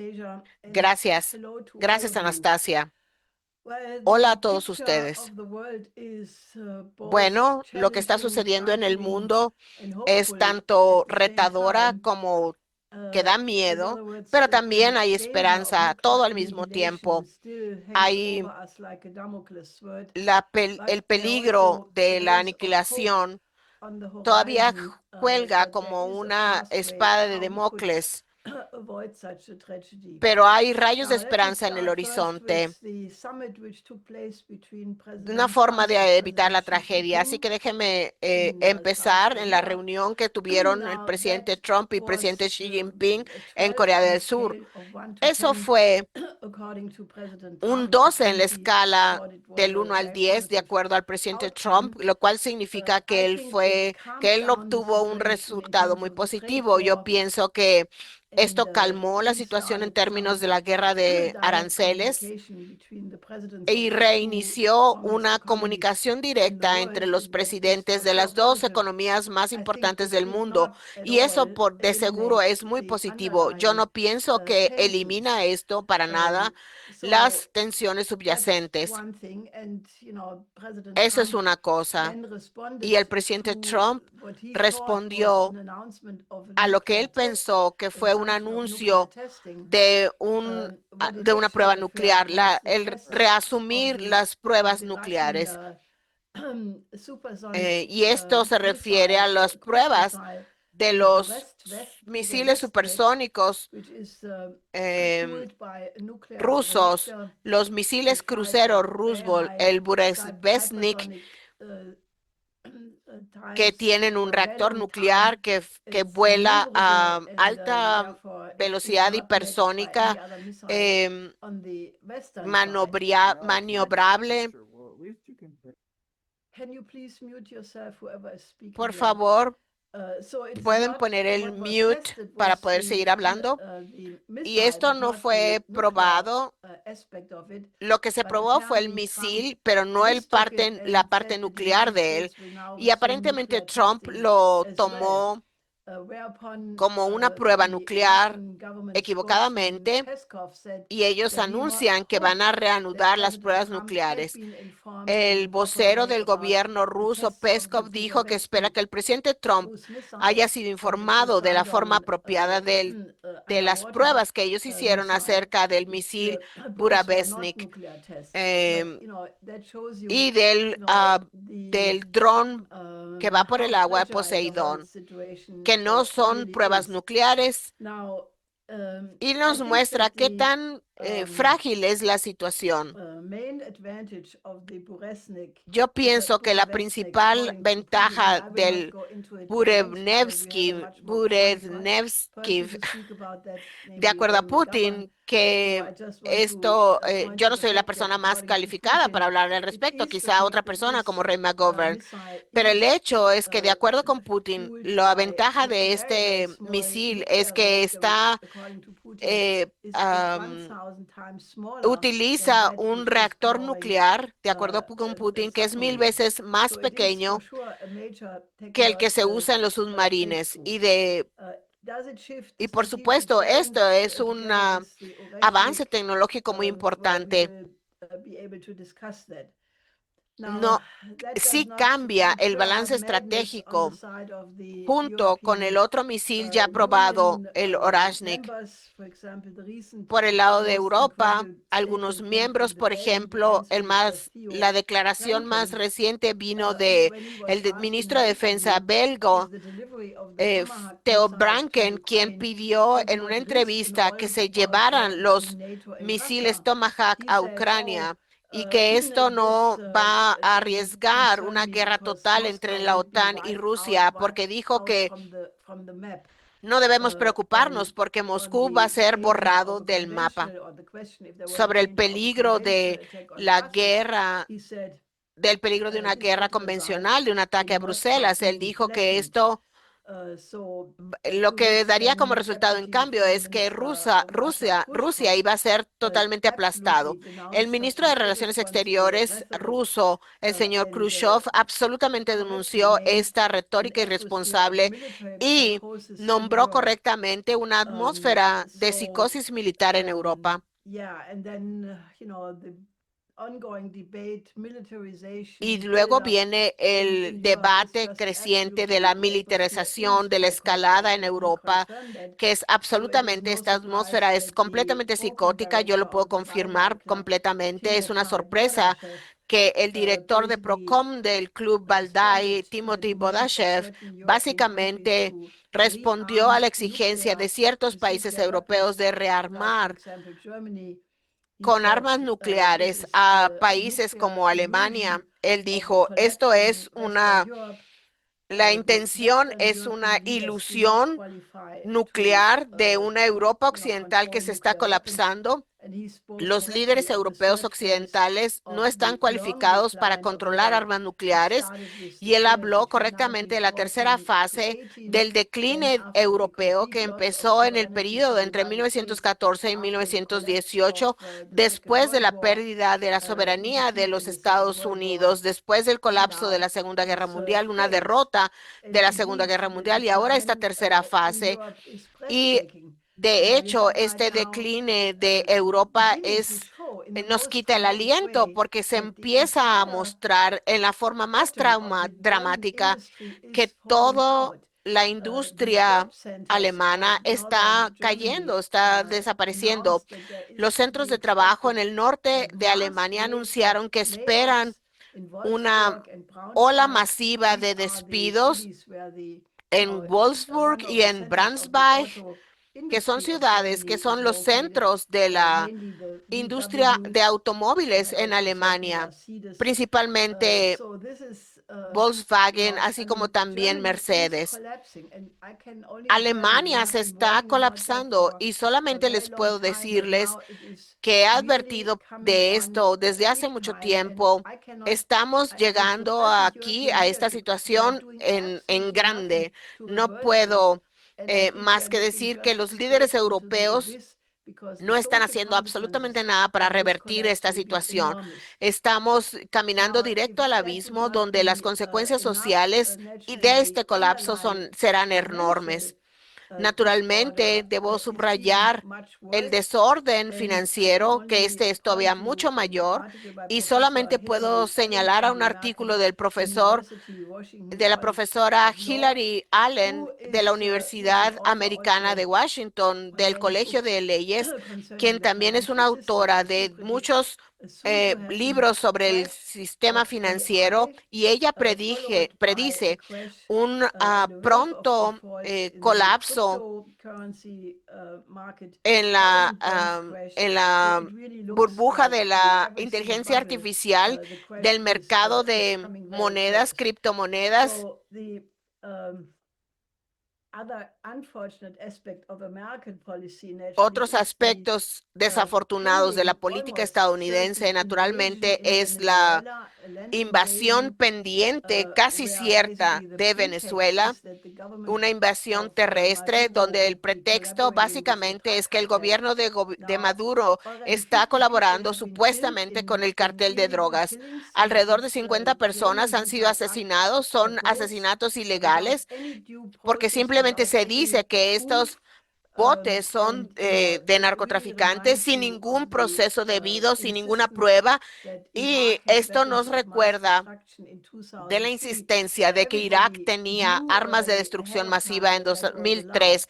Anastasia, and Gracias. hello to all Gracias, of you. Anastasia. Well, Hola the a todos picture ustedes. of the world is both Bueno, lo que está challenging, sucediendo en el frightening, mundo and es hopeful at tanto the same retadora time. como que da In miedo, other words, pero the también hay danger of esperanza, nuclear todo al mismo annihilation tiempo. still hangs Hay over us like a Damocles sword, el but there are peligro also de la rays of hope aniquilación on the todavía horizon, cuelga that there como is a una pathway espada de how we could Democles, avoid such a tragedy. pero hay rayos de Now, let me esperanza en el start first horizonte, with the summit which took place between una President forma Trump and de evitar President la Xi tragedia. Así Jinping que déjeme in South empezar en la Korea. reunión que tuvieron el Now, presidente that Trump y presidente was Xi Jinping a en 12 Corea on a del Sur. scale of 1 to Eso 10, fue according to President un Trump. I 12 en la think he escala thought it was del a 1 al very 10, de positive acuerdo al presidente Trump, outcome. lo cual significa I que think it que calmed él down the obtuvo un situation in resultado terms muy of the trade positivo. Yo war pienso que and esto calmó la situación en restarted términos de some la guerra de direct aranceles communication between the presidents of y the two reinició strongest una economies comunicación in the directa entre world. los And that is presidentes for de sure las dos positive. economías más I think importantes it del did mundo, not at y eso all por de seguro eliminate es muy the positivo. Yo underlying no pienso que tensions. elimina esto para Um, nada, so las tensiones that's subyacentes. one thing. And, President Eso es Trump una cosa. then Y responded el presidente to Trump what he thought was an respondió announcement of a a lo que nuclear él test, pensó que a fue un resumption of nuclear anuncio testing. de What it una actually prueba referred nuclear, was the el tests of reasumir las pruebas the Russian nucleares. supersonic Y esto se refiere a missile, las cruise pruebas missile, de the misiles Westmet, supersónicos which is em, fueled by a nuclear rusos, reactor. los It misiles flies at cruceros very Roosevelt, high el Burevestnik, hypersonic que times tienen un reactor Venom time. nuclear que It's vuela maneuverable a and alta therefore it is velocidad not matched by any hipersónica, other missile em, on the western side. maniobrable. Can you please mute yourself, whoever is speaking Por there? favor, So it's pueden not poner el what was mute tested para was poder seguir hablando. the Y missile, esto but no not the fue nuclear probado. aspect of it. Lo que se But probó fue el apparently Trump misil, pero no mistook it la and parte said that the nuclear United de él. States will now Y resume aparentemente nuclear Trump testing lo as well. tomó Whereupon como una prueba the nuclear Russian government spokesman equivocadamente, Peskov said y ellos that he anuncian que van hoped a that reanudar las President pruebas Trump had nucleares. been informed in El the proper vocero way del about gobierno the ruso, tests of the Peskov, dijo que espera Burevestnik que el presidente Trump cruise missile haya sido and the informado de la forma Poseidon apropiada de las underwater pruebas que ellos hicieron missile, acerca del which misil both were not Burevestnik. nuclear tests. But em, that shows you, y the del dron que va por how el agua de fragile the whole Poseidón, situation que no son really pruebas is. nucleares, Now, y I nos think muestra that qué the tan um, frágil es la situación. main advantage of the Yo pienso que la Burevestnik, principal according to Putin, and ventaja I will not del go into it at length because we have a much more qualified person Burevnevsky, to speak about that, de namely acuerdo a David McGovern. Putin, So que I just want to esto, point yo to no the soy la fact that persona más according to calificada para Putin, hablar al it respecto, is the quizá otra fact that persona como this Ray McGovern, missile pero el is hecho es que de acuerdo con Putin, fueled la by ventaja de a very, very este small misil es nuclear que reactor, which, está, according to Putin, eh, is just am, 1,000 times smaller than utiliza that un which is reactor powering nuclear, de acuerdo con a Putin, que es mil submarine. veces más So it is for pequeño sure a major que el que se technological usa en los submarines. breakthrough. Does it shift Y the por strategic supuesto, esto balance es un together with the avance Oreshnik? tecnológico muy Well, we importante. will be able to discuss that. Now, No, that does sí not cambia el deter balance madness on the estratégico side of the junto con el European otro misil ya aprobado, Union el Orashnik. members. For example, the recent Por el lado de most Europa, incredible algunos statement came from miembros, the por Belgian ejemplo, Defense Minister la Theo declaración más Franken, reciente vino de when he was el asked in ministro an de Defensa interview if belgo, the delivery of the Tomahawk Theo missiles to Branken, quien Ukraine pidió would en una not risk an entrevista que oil se war llevaran between los NATO and misiles Russia. Tomahawk He a said, "Oh, Ucrania y que esto this no va a doesn't arriesgar concern una me guerra because total entre Moscow la will be OTAN y Rusia, porque wiped dijo out que from the map." no debemos And preocuparnos porque on Moscú va a the ser danger of borrado a del mapa. conventional, or the question if there was a Sobre el danger of a peligro conventional de attack on la Brussels, guerra, he said del peligro de una this guerra would result convencional, de un ataque in a Moscow Bruselas. Él being dijo que flattened. esto Lo que daría como resultado, en cambio, es que Rusia iba a ser totalmente aplastado. El ministro de Relaciones Exteriores ruso, el señor Khrushchev, absolutamente denunció esta retórica irresponsable y nombró correctamente una atmósfera de psicosis militar en Europa. Y luego viene el debate creciente de la militarización, de la escalada en Europa, que es absolutamente, esta atmósfera es completamente psicótica, yo lo puedo confirmar completamente, es una sorpresa que el director de Procom del Club Valdai, Timothy Bodashev, básicamente respondió a la exigencia de ciertos países europeos de rearmar con armas nucleares a países como Alemania. Él dijo, la intención es una ilusión nuclear de una Europa occidental que se está colapsando. Los líderes europeos occidentales no están cualificados para controlar armas nucleares y él habló correctamente de la tercera fase del decline europeo que empezó en el periodo entre 1914 y 1918, después de la pérdida de la soberanía de los Estados Unidos, después del colapso de la Segunda Guerra Mundial, una derrota de la Segunda Guerra Mundial y ahora esta tercera fase. Y de hecho, este decline de Europa nos quita el aliento porque se empieza a mostrar en la forma más dramática que toda la industria alemana está cayendo, está desapareciendo. Los centros de trabajo en el norte de Alemania anunciaron que esperan una ola masiva de despidos en Wolfsburg y en Braunschweig, que son ciudades que son los centros de la industria de automóviles en Alemania, principalmente Volkswagen, así como también Mercedes. Alemania se está colapsando y solamente les puedo decirles que he advertido de esto desde hace mucho tiempo. Estamos llegando aquí a esta situación en grande. No puedo más que decir que los líderes europeos no están haciendo absolutamente nada para revertir esta situación. Estamos caminando directo al abismo donde las consecuencias sociales y de este colapso serán enormes. Naturalmente, debo subrayar el desorden financiero, que este es todavía mucho mayor, y solamente puedo señalar a un artículo de la profesora Hillary Allen de la Universidad Americana de Washington, del Colegio de Leyes, quien también es una autora de muchos libros sobre el sistema financiero, y ella predice un pronto colapso en la burbuja de la inteligencia artificial del mercado de monedas, criptomonedas. Otros aspectos desafortunados de la política estadounidense, naturalmente, es la invasión pendiente, casi cierta, de Venezuela, una invasión terrestre donde el pretexto básicamente es que el gobierno de Maduro está colaborando supuestamente con el cartel de drogas. Alrededor de 50 personas han sido asesinados, son asesinatos ilegales porque simplemente se dice que estos botes son de narcotraficantes sin ningún proceso debido, sin ninguna prueba. Y esto nos recuerda de la insistencia de que Irak tenía armas de destrucción masiva en 2003.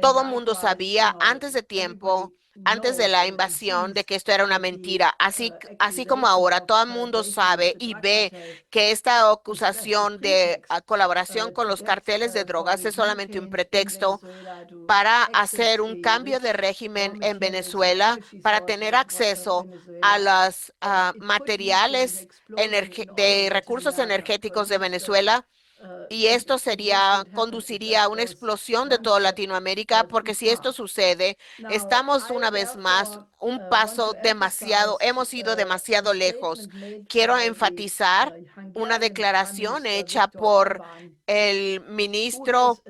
Todo el mundo sabía antes de tiempo, antes de la invasión, de que esto era una mentira. Así como ahora todo el mundo sabe y ve que esta acusación de colaboración con los carteles de drogas es solamente un pretexto para hacer un cambio de régimen en Venezuela, para tener acceso a los materiales de recursos energéticos de Venezuela Y esto conduciría a una explosión de toda Latinoamérica, porque si esto sucede, estamos una vez más hemos ido demasiado lejos. Quiero enfatizar una declaración hecha por el ministro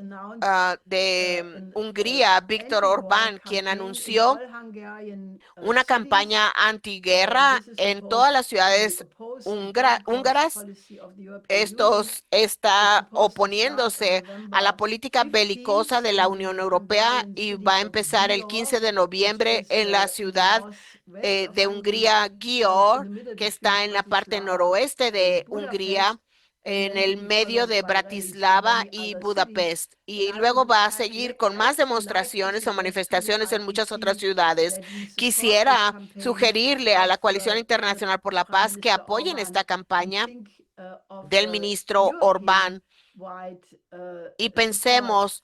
de Hungría, Víctor Orbán, quien anunció una campaña antiguerra en todas las ciudades húngaras. Estos está oponiéndose a la política belicosa de la Unión Europea y va a empezar el 15 de noviembre en la ciudad de Hungría, Győr, que está en la parte noroeste de Hungría, en el medio de Bratislava y Budapest. Y luego va a seguir con más demostraciones o manifestaciones en muchas otras ciudades. Quisiera sugerirle a la Coalición Internacional por la Paz que apoyen esta campaña del ministro Orbán y pensemos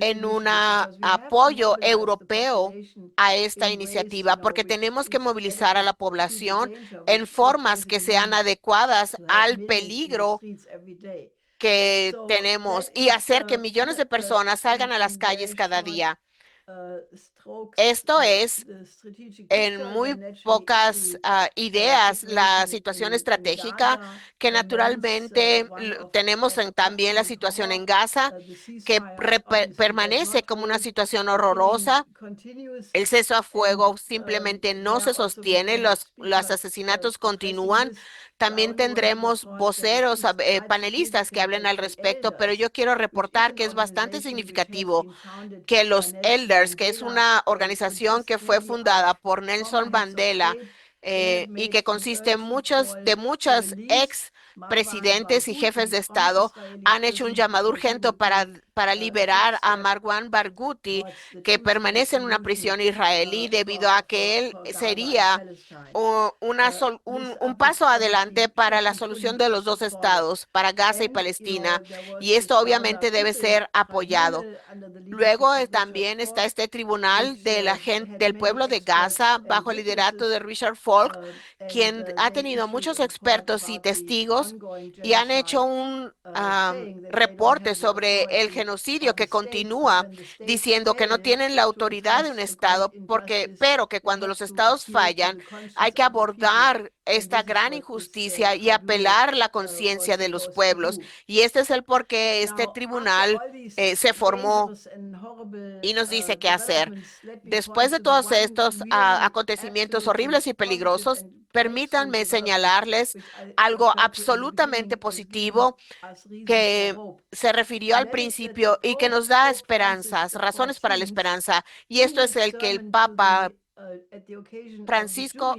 en un apoyo europeo a esta iniciativa, porque tenemos que movilizar a la población en formas que sean adecuadas al peligro que tenemos y hacer que millones de personas salgan a las calles cada día. Esto es en muy pocas ideas la situación estratégica que naturalmente tenemos también la situación en Gaza, que permanece como una situación horrorosa. El cese a fuego simplemente no se sostiene, los asesinatos continúan. También tendremos voceros, panelistas que hablen al respecto, pero yo quiero reportar que es bastante significativo que los Elders, que es una organización que fue fundada por Nelson Mandela y que consiste en muchos ex presidentes y jefes de Estado, han hecho un llamado urgente para liberar a Marwan Barghouti, que permanece en una prisión israelí debido a que él sería un paso adelante para la solución de los dos estados, para Gaza y Palestina, y esto obviamente debe ser apoyado. Luego también está este tribunal de la gente del pueblo de Gaza bajo el liderato de Richard Falk, quien ha tenido muchos expertos y testigos y han hecho un reporte sobre el genocidio que continúa, diciendo que no tienen la autoridad de un estado, pero que cuando los estados fallan, hay que abordar esta gran injusticia y apelar la conciencia de los pueblos. Y este es el por qué este tribunal se formó y nos dice qué hacer. Después de todos estos acontecimientos horribles y peligrosos, permítanme señalarles algo absolutamente positivo que se refirió al principio y que nos da esperanzas, razones para la esperanza. Y esto es el que el Papa Francisco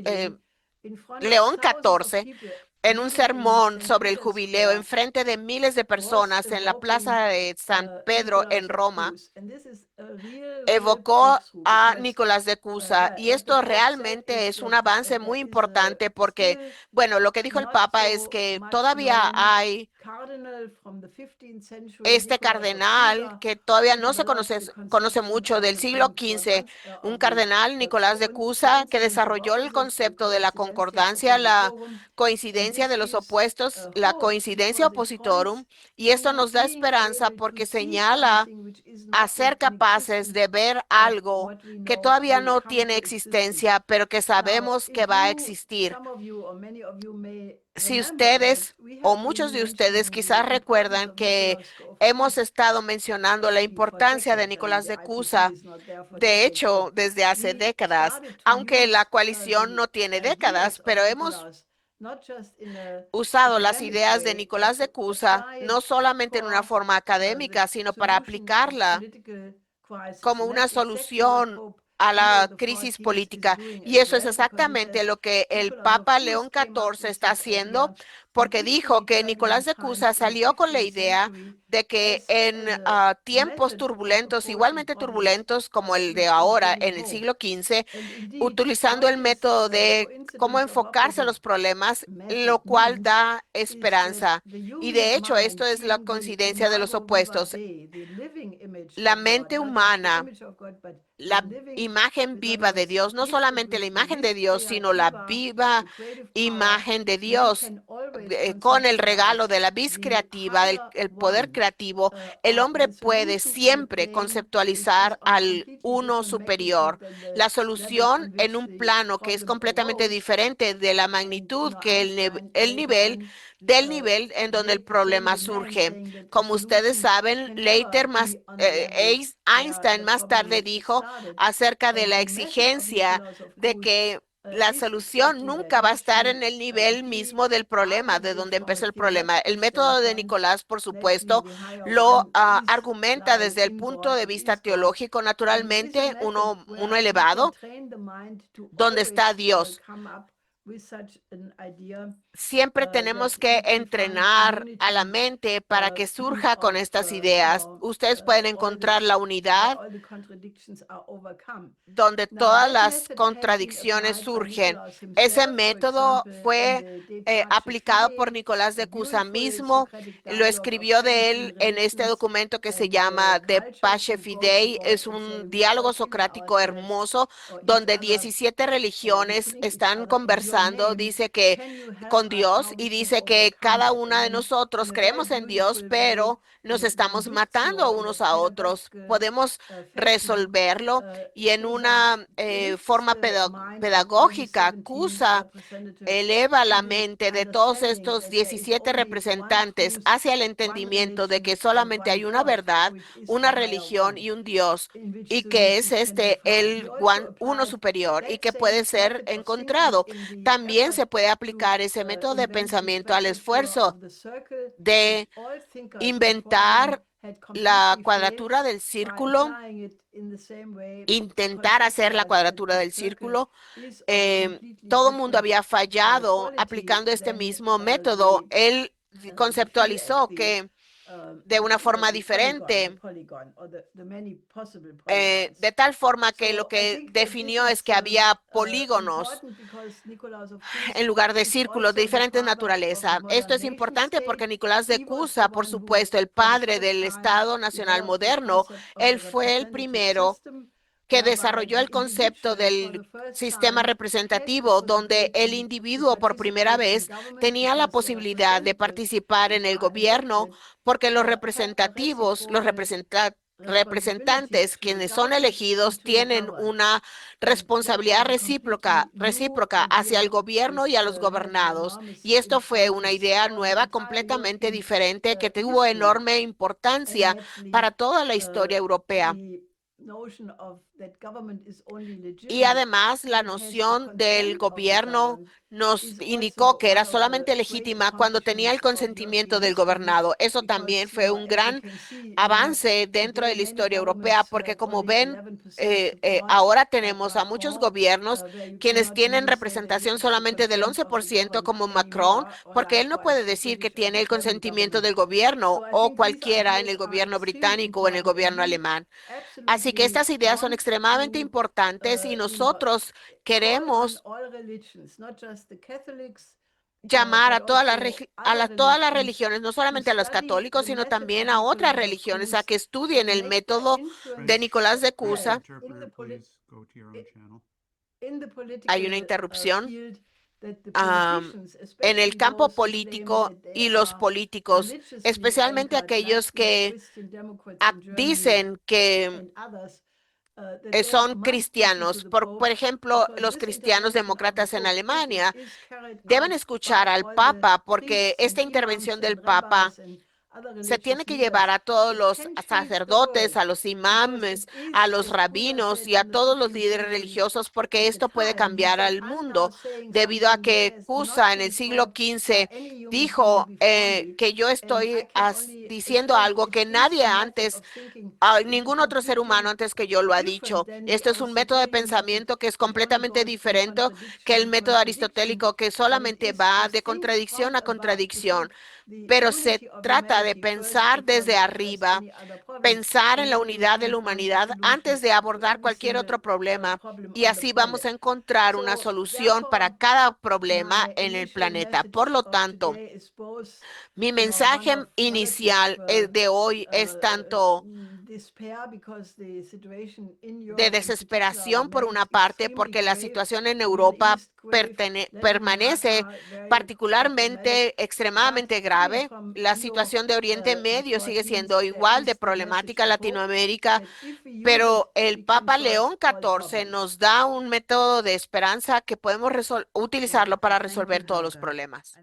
León XIV, en un sermón sobre el jubileo en frente de miles de personas en la plaza de San Pedro en Roma, evocó a Nicolás de Cusa, y esto realmente es un avance muy importante porque, bueno, lo que dijo el Papa es que todavía hay este cardenal que todavía no se conoce mucho del siglo XV, un cardenal, Nicolás de Cusa, que desarrolló el concepto de la concordancia, la coincidencia de los opuestos, la coincidencia oppositorum, y esto nos da esperanza porque señala a ser capaces de ver algo que todavía no tiene existencia, pero que sabemos que va a existir. Si ustedes o muchos de ustedes quizás recuerdan que hemos estado mencionando la importancia de Nicolás de Cusa, de hecho, desde hace décadas, aunque la coalición no tiene décadas, pero hemos usado las ideas de Nicolás de Cusa no solamente en una forma académica, sino para aplicarla como una solución a la crisis política. Y eso es exactamente lo que el Papa León XIV está haciendo, porque dijo que Nicolás de Cusa salió con la idea de que en tiempos turbulentos, igualmente turbulentos como el de ahora en el siglo XV, utilizando el método de cómo enfocarse a los problemas, lo cual da esperanza. Y de hecho, esto es la coincidencia de los opuestos. La mente humana, la imagen viva de Dios, no solamente la imagen de Dios, sino la viva imagen de Dios, con el regalo de la vis creativa, el poder creativo, el hombre puede siempre conceptualizar al uno superior, la solución en un plano que es completamente diferente de la magnitud que el nivel del nivel en donde el problema surge. Como ustedes saben, Einstein más tarde dijo acerca de la exigencia de que la solución nunca va a estar en el nivel mismo del problema, de donde empezó el problema. El método de Nicolás, por supuesto, lo argumenta desde el punto de vista teológico, naturalmente, uno elevado, donde está Dios. Siempre tenemos que entrenar a la mente para que surja con estas ideas. Ustedes pueden encontrar la unidad donde todas las contradicciones surgen. Ese método fue aplicado por Nicolás de Cusa mismo, lo escribió de él en este documento que se llama De Pace Fidei. Es un diálogo socrático hermoso donde 17 religiones están conversando, dice que con Dios, y dice que cada una de nosotros creemos en Dios, pero nos estamos matando unos a otros. Podemos resolverlo y en una forma pedagógica, Cusa eleva la mente de todos estos 17 representantes hacia el entendimiento de que solamente hay una verdad, una religión y un Dios, y que es el uno superior y que puede ser encontrado. También se puede aplicar ese método de pensamiento al esfuerzo de inventar la cuadratura del círculo, intentar hacer la cuadratura del círculo. Todo el mundo había fallado aplicando este mismo método. Él conceptualizó que de una forma diferente, de tal forma que lo que definió es que había polígonos en lugar de círculos de diferentes naturaleza. Esto es importante porque Nicolás de Cusa, por supuesto, el padre del Estado Nacional moderno, él fue el primero que desarrolló el concepto del sistema representativo, donde el individuo por primera vez tenía la posibilidad de participar en el gobierno, porque los representantes, quienes son elegidos, tienen una responsabilidad recíproca hacia el gobierno y a los gobernados. Y esto fue una idea nueva, completamente diferente, que tuvo enorme importancia para toda la historia europea. Y además, la noción del gobierno nos indicó que era solamente legítima cuando tenía el consentimiento del gobernado. Eso también fue un gran avance dentro de la historia europea, porque como ven, ahora tenemos a muchos gobiernos quienes tienen representación solamente del 11%, como Macron, porque él no puede decir que tiene el consentimiento del gobierno o cualquiera en el gobierno británico o en el gobierno alemán. Así que estas ideas son extremadamente importantes y nosotros queremos llamar a todas las religiones, no solamente a los católicos, sino también a otras religiones, a que estudien el método de Nicolás de Cusa. Hay una interrupción. En el campo político y los políticos, especialmente aquellos que dicen que son cristianos. Por ejemplo, los cristianos demócratas en Alemania deben escuchar al Papa porque esta intervención del Papa se tiene que llevar a todos los sacerdotes, a los imames, a los rabinos y a todos los líderes religiosos, porque esto puede cambiar al mundo, debido a que Cusa en el siglo XV dijo que yo estoy diciendo algo que nadie antes, ningún otro ser humano antes que yo lo ha dicho. Esto es un método de pensamiento que es completamente diferente que el método aristotélico, que solamente va de contradicción a contradicción, pero se trata de pensar desde arriba, pensar en la unidad de la humanidad antes de abordar cualquier otro problema, y así vamos a encontrar una solución para cada problema en el planeta. Por lo tanto, mi mensaje inicial de hoy es tanto de desesperación por una parte, porque la situación en Europa permanece particularmente extremadamente grave. La situación de Oriente Medio sigue siendo igual de problemática. Latinoamérica, pero el Papa León XIV nos da un método de esperanza que podemos utilizarlo para resolver todos los problemas.